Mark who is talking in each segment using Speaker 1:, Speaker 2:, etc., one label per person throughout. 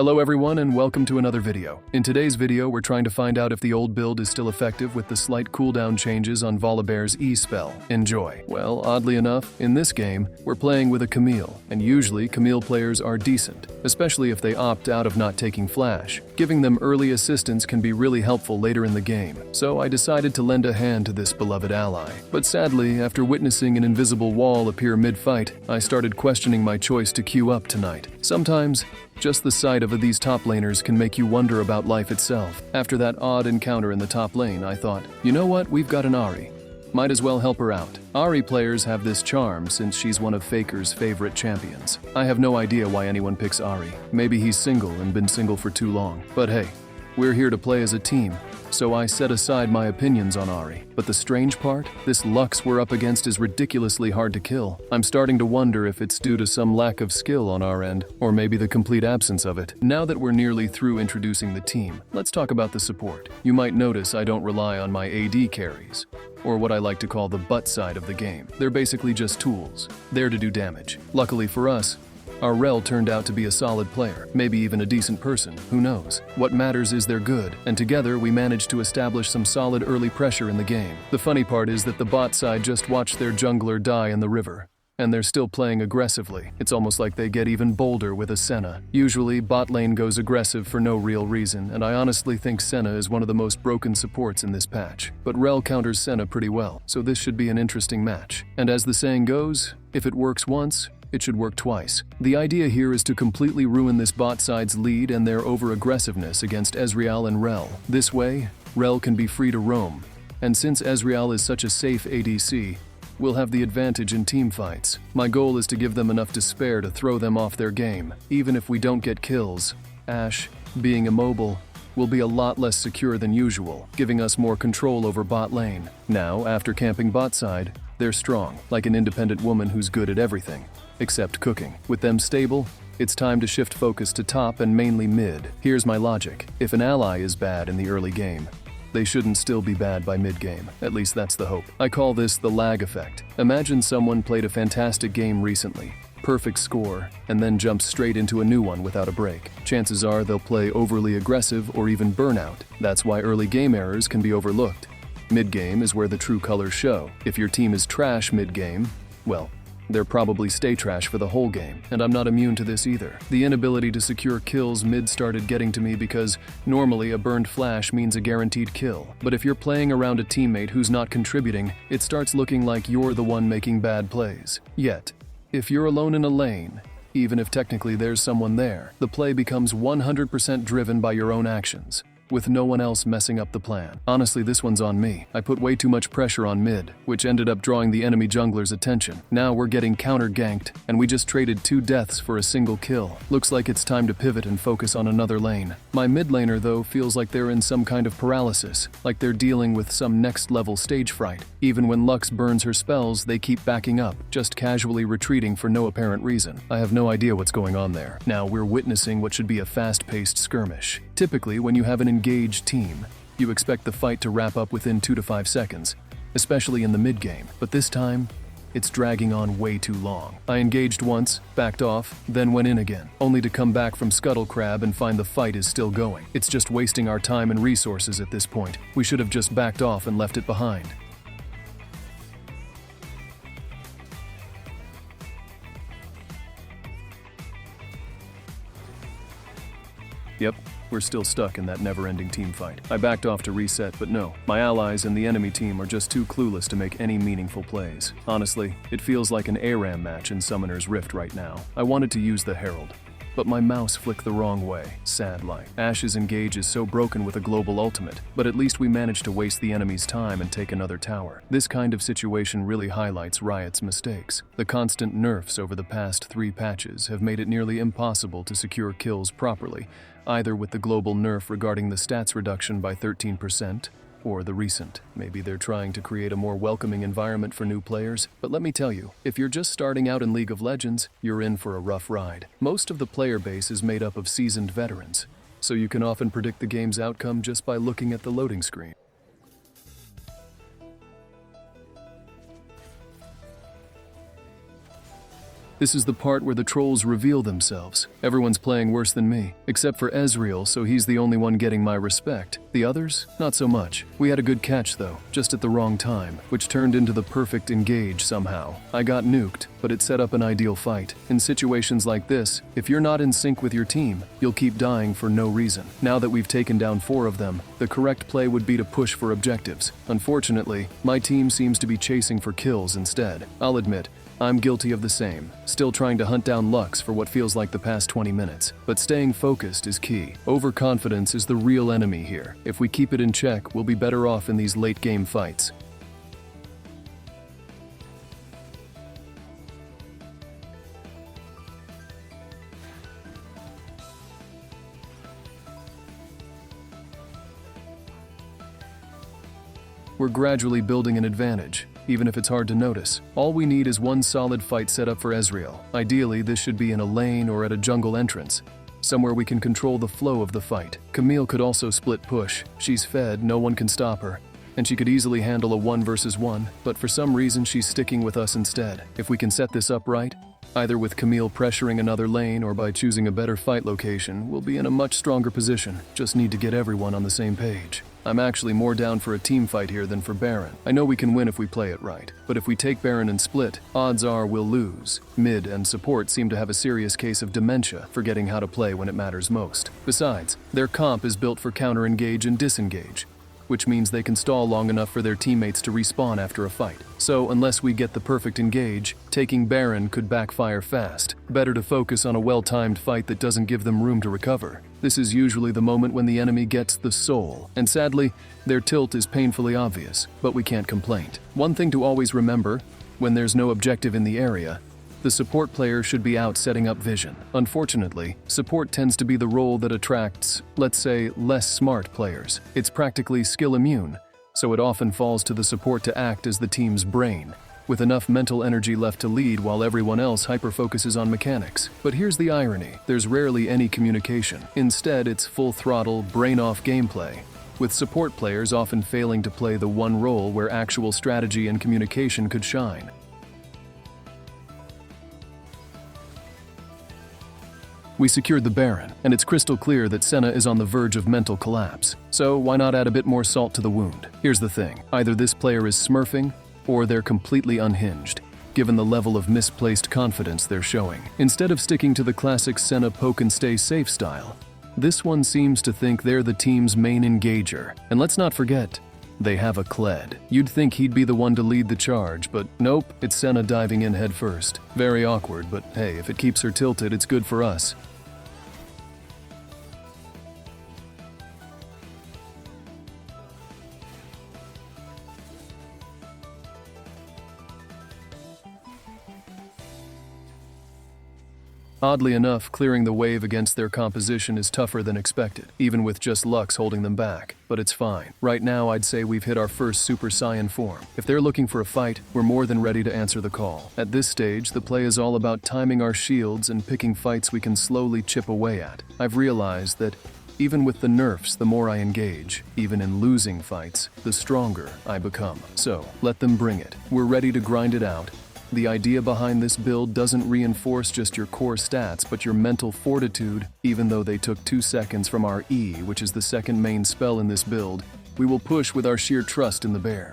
Speaker 1: Hello everyone and welcome to another video. In today's video, we're trying to find out if the old build is still effective with the slight cooldown changes on Volibear's E spell. Enjoy. Well, oddly enough, in this game, we're playing with a Camille, and usually Camille players are decent, especially if they opt out of not taking flash. Giving them early assistance can be really helpful later in the game, so I decided to lend a hand to this beloved ally. But sadly, after witnessing an invisible wall appear mid-fight, I started questioning my choice to queue up tonight. Sometimes, just the sight of these top laners can make you wonder about life itself. After that odd encounter in the top lane, I thought, you know what, we've got an Ahri. Might as well help her out. Ahri players have this charm since she's one of Faker's favorite champions. I have no idea why anyone picks Ahri. Maybe he's single and been single for too long. But hey, we're here to play as a team, so I set aside my opinions on Ahri. But the strange part? This Lux we're up against is ridiculously hard to kill. I'm starting to wonder if it's due to some lack of skill on our end, or maybe the complete absence of it. Now that we're nearly through introducing the team, let's talk about the support. You might notice I don't rely on my AD carries, or what I like to call the butt side of the game. They're basically just tools, there to do damage. Luckily for us, our Rel turned out to be a solid player, maybe even a decent person, who knows. What matters is they're good, and together we managed to establish some solid early pressure in the game. The funny part is that the bot side just watched their jungler die in the river, and they're still playing aggressively. It's almost like they get even bolder with a Senna. Usually, bot lane goes aggressive for no real reason, and I honestly think Senna is one of the most broken supports in this patch. But Rel counters Senna pretty well, so this should be an interesting match. And as the saying goes, if it works once, it should work twice. The idea here is to completely ruin this bot side's lead and their over-aggressiveness against Ezreal and Rel. This way, Rel can be free to roam, and since Ezreal is such a safe ADC, we'll have the advantage in teamfights. My goal is to give them enough despair to throw them off their game. Even if we don't get kills, Ashe, being immobile, will be a lot less secure than usual, giving us more control over bot lane. Now, after camping bot side, they're strong, like an independent woman who's good at everything, except cooking. With them stable, it's time to shift focus to top and mainly mid. Here's my logic. If an ally is bad in the early game, they shouldn't still be bad by mid-game. At least that's the hope. I call this the lag effect. Imagine someone played a fantastic game recently, perfect score, and then jumps straight into a new one without a break. Chances are they'll play overly aggressive or even burnout. That's why early game errors can be overlooked. Mid-game is where the true colors show. If your team is trash mid-game, well, they'll probably stay trash for the whole game, and I'm not immune to this either. The inability to secure kills mid started getting to me because normally a burned flash means a guaranteed kill. But if you're playing around a teammate who's not contributing, it starts looking like you're the one making bad plays. Yet, if you're alone in a lane, even if technically there's someone there, the play becomes 100% driven by your own actions, with no one else messing up the plan. Honestly, this one's on me. I put way too much pressure on mid, which ended up drawing the enemy jungler's attention. Now we're getting counter-ganked, and we just traded 2 deaths for a single kill. Looks like it's time to pivot and focus on another lane. My mid laner, though, feels like they're in some kind of paralysis, like they're dealing with some next-level stage fright. Even when Lux burns her spells, they keep backing up, just casually retreating for no apparent reason. I have no idea what's going on there. Now we're witnessing what should be a fast-paced skirmish. Typically, when you have an engaged team, you expect the fight to wrap up within 2 to 5 seconds, especially in the mid-game. But this time, it's dragging on way too long. I engaged once, backed off, then went in again, only to come back from Scuttle Crab and find the fight is still going. It's just wasting our time and resources at this point. We should have just backed off and left it behind. Yep, we're still stuck in that never-ending team fight. I backed off to reset, but no. My allies and the enemy team are just too clueless to make any meaningful plays. Honestly, it feels like an ARAM match in Summoner's Rift right now. I wanted to use the Herald, but my mouse flicked the wrong way. Sad life. Ashe's engage is so broken with a global ultimate, but at least we managed to waste the enemy's time and take another tower. This kind of situation really highlights Riot's mistakes. The constant nerfs over the past 3 patches have made it nearly impossible to secure kills properly, either with the global nerf regarding the stats reduction by 13%, or the recent. Maybe they're trying to create a more welcoming environment for new players, but let me tell you, if you're just starting out in League of Legends, you're in for a rough ride. Most of the player base is made up of seasoned veterans, so you can often predict the game's outcome just by looking at the loading screen. This is the part where the trolls reveal themselves. Everyone's playing worse than me, except for Ezreal, so he's the only one getting my respect. The others? Not so much. We had a good catch though, just at the wrong time, which turned into the perfect engage somehow. I got nuked, but it set up an ideal fight. In situations like this, if you're not in sync with your team, you'll keep dying for no reason. Now that we've taken down 4 of them, the correct play would be to push for objectives. Unfortunately, my team seems to be chasing for kills instead. I'll admit, I'm guilty of the same, still trying to hunt down Lux for what feels like the past 20 minutes. But staying focused is key. Overconfidence is the real enemy here. If we keep it in check, we'll be better off in these late-game fights. We're gradually building an advantage, even if it's hard to notice. All we need is one solid fight set up for Ezreal. Ideally, this should be in a lane or at a jungle entrance, somewhere we can control the flow of the fight. Camille could also split push. She's fed, no one can stop her, and she could easily handle a 1 versus 1, but for some reason she's sticking with us instead. If we can set this up right, either with Camille pressuring another lane or by choosing a better fight location, we'll be in a much stronger position. Just need to get everyone on the same page. I'm actually more down for a team fight here than for Baron. I know we can win if we play it right, but if we take Baron and split, odds are we'll lose. Mid and support seem to have a serious case of dementia, forgetting how to play when it matters most. Besides, their comp is built for counter-engage and disengage, which means they can stall long enough for their teammates to respawn after a fight. So unless we get the perfect engage, taking Baron could backfire fast. Better to focus on a well-timed fight that doesn't give them room to recover. This is usually the moment when the enemy gets the soul, and sadly, their tilt is painfully obvious, but we can't complain. One thing to always remember, when there's no objective in the area, the support player should be out setting up vision. Unfortunately, support tends to be the role that attracts, let's say, less smart players. It's practically skill immune, so it often falls to the support to act as the team's brain, with enough mental energy left to lead while everyone else hyper-focuses on mechanics. But here's the irony, there's rarely any communication. Instead, it's full-throttle, brain-off gameplay, with support players often failing to play the one role where actual strategy and communication could shine. We secured the Baron, and it's crystal clear that Senna is on the verge of mental collapse. So why not add a bit more salt to the wound? Here's the thing, either this player is smurfing, or they're completely unhinged, given the level of misplaced confidence they're showing. Instead of sticking to the classic Senna poke and stay safe style, this one seems to think they're the team's main engager. And let's not forget, they have a Kled. You'd think he'd be the one to lead the charge, but nope, it's Senna diving in head first. Very awkward, but hey, if it keeps her tilted, it's good for us. Oddly enough, clearing the wave against their composition is tougher than expected, even with just Lux holding them back. But it's fine. Right now, I'd say we've hit our first Super Saiyan form. If they're looking for a fight, we're more than ready to answer the call. At this stage, the play is all about timing our shields and picking fights we can slowly chip away at. I've realized that even with the nerfs, the more I engage, even in losing fights, the stronger I become. So, let them bring it. We're ready to grind it out. The idea behind this build doesn't reinforce just your core stats, but your mental fortitude. Even though they took 2 seconds from our E, which is the second main spell in this build, we will push with our sheer trust in the bear.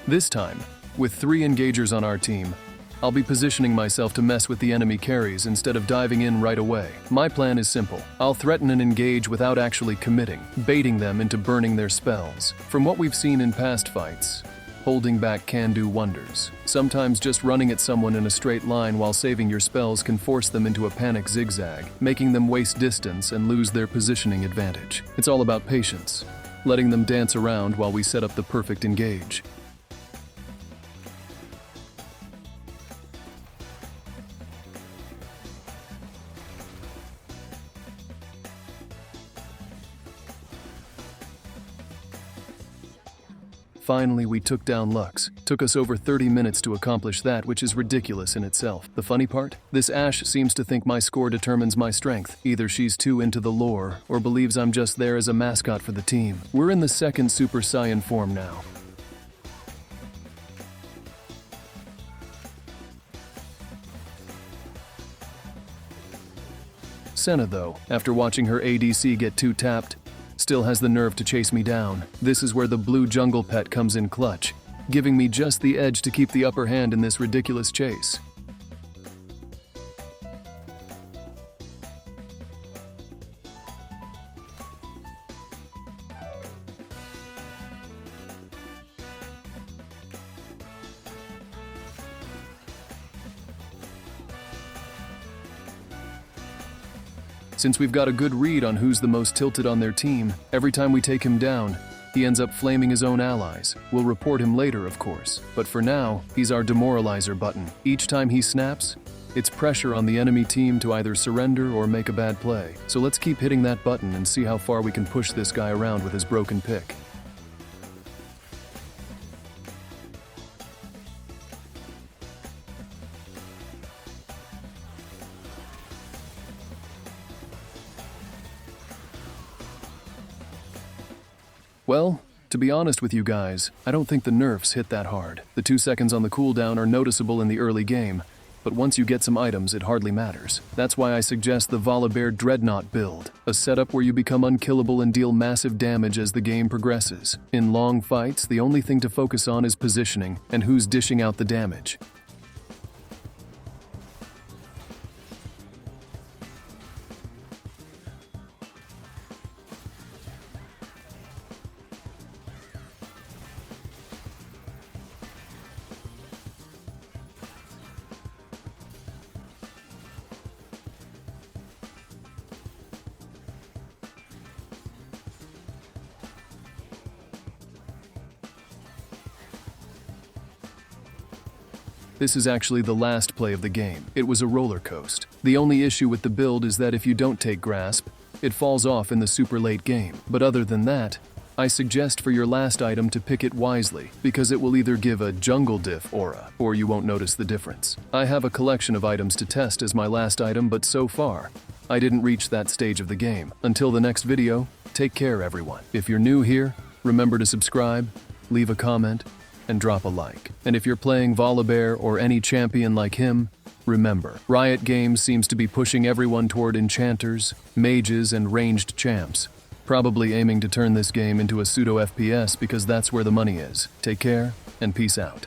Speaker 1: This time, with 3 engagers on our team, I'll be positioning myself to mess with the enemy carries instead of diving in right away. My plan is simple. I'll threaten and engage without actually committing, baiting them into burning their spells. From what we've seen in past fights, holding back can do wonders. Sometimes just running at someone in a straight line while saving your spells can force them into a panic zigzag, making them waste distance and lose their positioning advantage. It's all about patience, letting them dance around while we set up the perfect engage. finally we took down Lux. Took us over 30 minutes to accomplish that, which is ridiculous in itself. The funny part? This Ashe seems to think my score determines my strength. Either she's too into the lore, or believes I'm just there as a mascot for the team. We're in the second Super Saiyan form now. Senna, though, after watching her ADC get 2-tapped, still has the nerve to chase me down. This is where the blue jungle pet comes in clutch, giving me just the edge to keep the upper hand in this ridiculous chase. Since we've got a good read on who's the most tilted on their team, every time we take him down, he ends up flaming his own allies. We'll report him later, of course, but for now, he's our demoralizer button. Each time he snaps, it's pressure on the enemy team to either surrender or make a bad play. So let's keep hitting that button and see how far we can push this guy around with his broken pick. Well, to be honest with you guys, I don't think the nerfs hit that hard. The 2 seconds on the cooldown are noticeable in the early game, but once you get some items, it hardly matters. That's why I suggest the Volibear Dreadnought build, a setup where you become unkillable and deal massive damage as the game progresses. In long fights, the only thing to focus on is positioning and who's dishing out the damage. This is actually the last play of the game. It was a roller coaster. The only issue with the build is that if you don't take Grasp, it falls off in the super late game. But other than that, I suggest for your last item to pick it wisely, because it will either give a jungle diff aura, or you won't notice the difference. I have a collection of items to test as my last item, but so far, I didn't reach that stage of the game. Until the next video, take care everyone. If you're new here, remember to subscribe, leave a comment, and drop a like. And if you're playing Volibear or any champion like him, remember, Riot Games seems to be pushing everyone toward enchanters, mages, and ranged champs, probably aiming to turn this game into a pseudo FPS because that's where the money is. Take care, and peace out.